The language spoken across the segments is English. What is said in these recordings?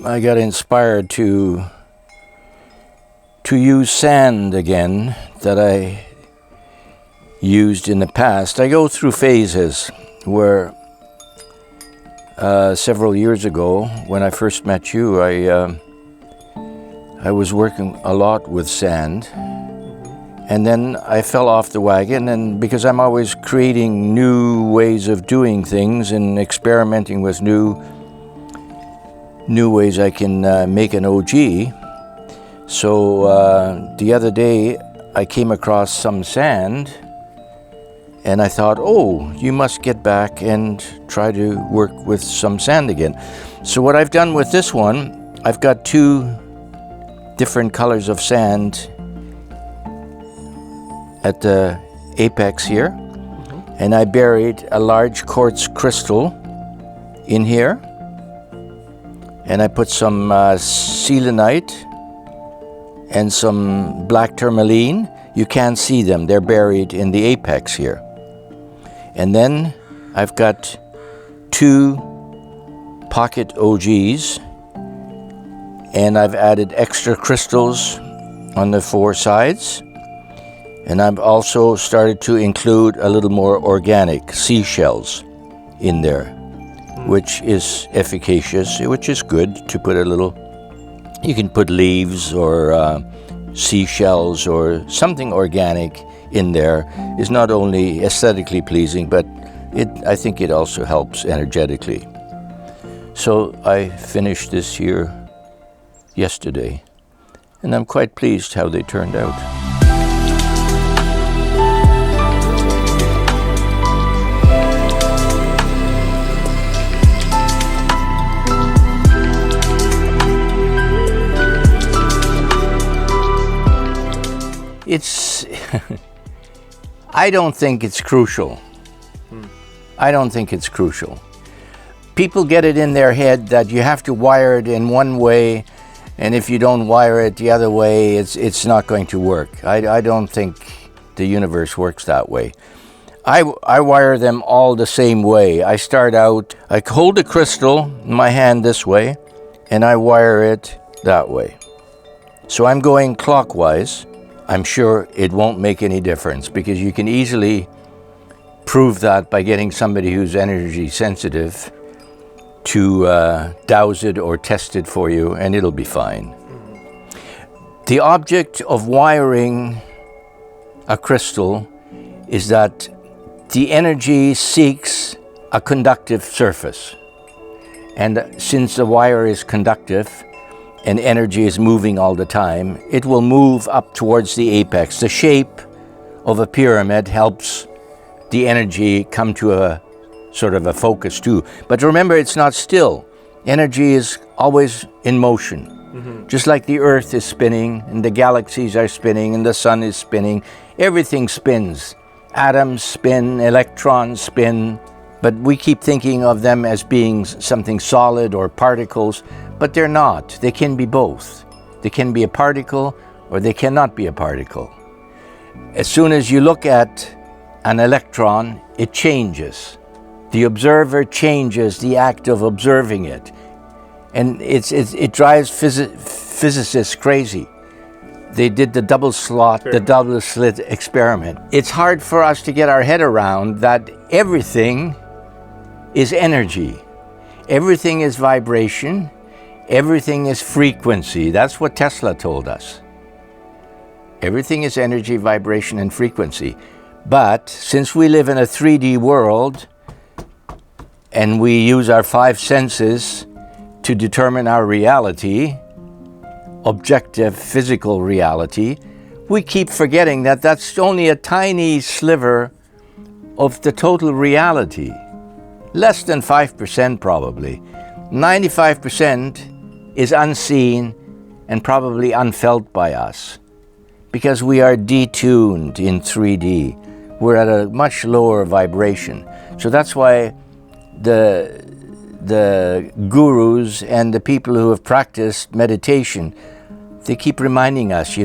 I got inspired to use sand again that I used in the past. I go through phases where several years ago, when I first met you, I was working a lot with sand, and then I fell off the wagon, and because I'm always creating new ways of doing things and experimenting with new ways I can make an OG. So the other day I came across some sand, and I thought, oh, you must get back and try to work with some sand again. So what I've done with this one, I've got two different colors of sand at the apex here, and I buried a large quartz crystal in here, and I put some selenite and some black tourmaline. You can't see them, they're buried in the apex here. And then I've got two pocket OGs, and I've added extra crystals on the four sides. And I've also started to include a little more organic seashells in there, which is efficacious, which is good to put a little. You can put leaves or seashells or something organic in there. Is not only aesthetically pleasing, but I think it also helps energetically. So I finished this here yesterday, and I'm quite pleased how they turned out. It's, I don't think it's crucial. I don't think it's crucial. People get it in their head that you have to wire it in one way, and if you don't wire it the other way, it's not going to work. I don't think the universe works that way. I wire them all the same way. I start out, I hold the crystal in my hand this way, and I wire it that way. So I'm going clockwise. I'm sure it won't make any difference, because you can easily prove that by getting somebody who's energy sensitive to douse it or test it for you, and it'll be fine. The object of wiring a crystal is that the energy seeks a conductive surface. And since the wire is conductive, and energy is moving all the time, it will move up towards the apex. The shape of a pyramid helps the energy come to a sort of a focus too. But remember, it's not still. Energy is always in motion. Just like the Earth is spinning, and the galaxies are spinning, and the sun is spinning. Everything spins. Atoms spin, electrons spin, but we keep thinking of them as being something solid or particles, but they're not. They can be both. They can be a particle, or they cannot be a particle. As soon as you look at an electron, it changes. The observer changes the act of observing it. And it drives physicists crazy. They did the double slit experiment. It's hard for us to get our head around that everything is energy. Everything is vibration. Everything is frequency. That's what Tesla told us. Everything is energy, vibration, and frequency. But since we live in a 3D world, and we use our five senses to determine our reality, objective physical reality, we keep forgetting that that's only a tiny sliver of the total reality. Less than 5% probably. 95% is unseen and probably unfelt by us, because we are detuned in 3D. We're at a much lower vibration. So that's why the gurus and the people who have practiced meditation, they keep reminding us,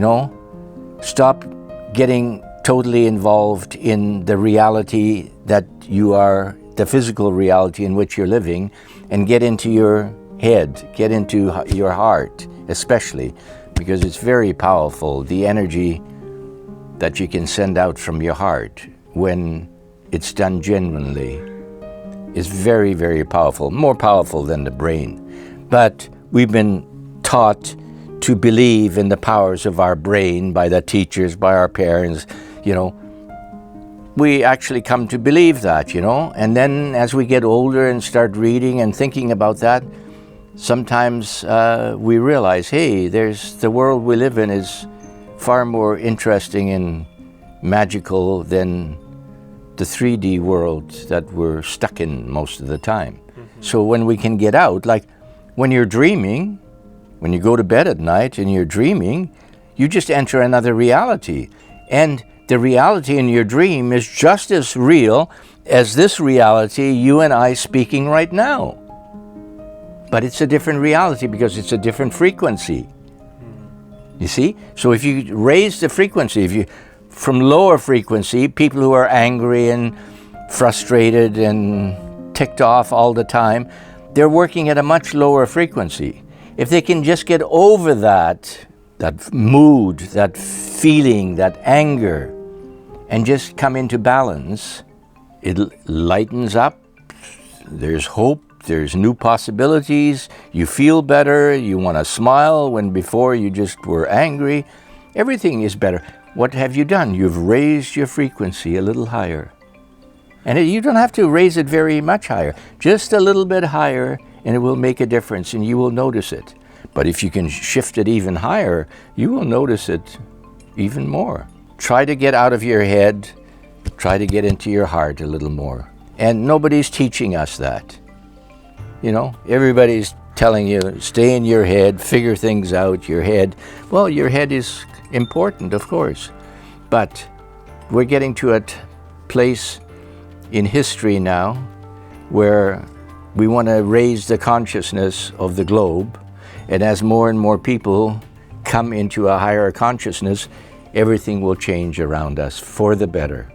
stop getting totally involved in the reality that you are, the physical reality in which you're living, and get into your head, get into your heart, especially, because it's very powerful. The energy that you can send out from your heart when it's done genuinely is very, very powerful, more powerful than the brain. But we've been taught to believe in the powers of our brain by the teachers, by our parents, you know. We actually come to believe that, you know. And then as we get older and start reading and thinking about that, sometimes we realize, hey, the world we live in is far more interesting and magical than the 3D world that we're stuck in most of the time. So when we can get out, like when you're dreaming, when you go to bed at night and you're dreaming, you just enter another reality. And the reality in your dream is just as real as this reality, you and I speaking right now. But it's a different reality because it's a different frequency. You see? So if you raise the frequency, from lower frequency, people who are angry and frustrated and ticked off all the time, they're working at a much lower frequency. If they can just get over that mood, that feeling, that anger, and just come into balance, it lightens up, there's hope, there's new possibilities, you feel better, you want to smile when before you just were angry. Everything is better. What have you done? You've raised your frequency a little higher. And you don't have to raise it very much higher, just a little bit higher, and it will make a difference and you will notice it. But if you can shift it even higher, you will notice it even more. Try to get out of your head, try to get into your heart a little more. And nobody's teaching us that. You know, everybody's telling you, stay in your head, figure things out, your head. Well, your head is important, of course. But we're getting to a place in history now where we want to raise the consciousness of the globe. And as more and more people come into a higher consciousness, everything will change around us for the better.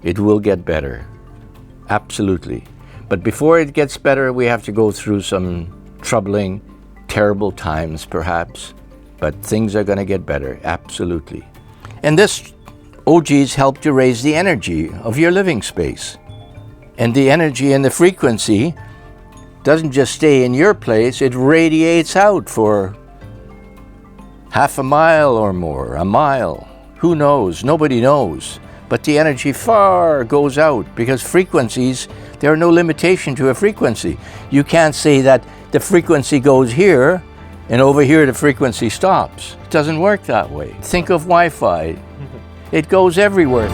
It will get better, absolutely. But before it gets better, we have to go through some troubling, terrible times perhaps, but things are going to get better, absolutely. And this OGs help to raise the energy of your living space. And the energy and the frequency doesn't just stay in your place, it radiates out for half a mile or more, a mile. Who knows? Nobody knows. But the energy far goes out because frequencies, there are no limitation to a frequency. You can't say that the frequency goes here and over here the frequency stops. It doesn't work that way. Think of Wi-Fi. It goes everywhere.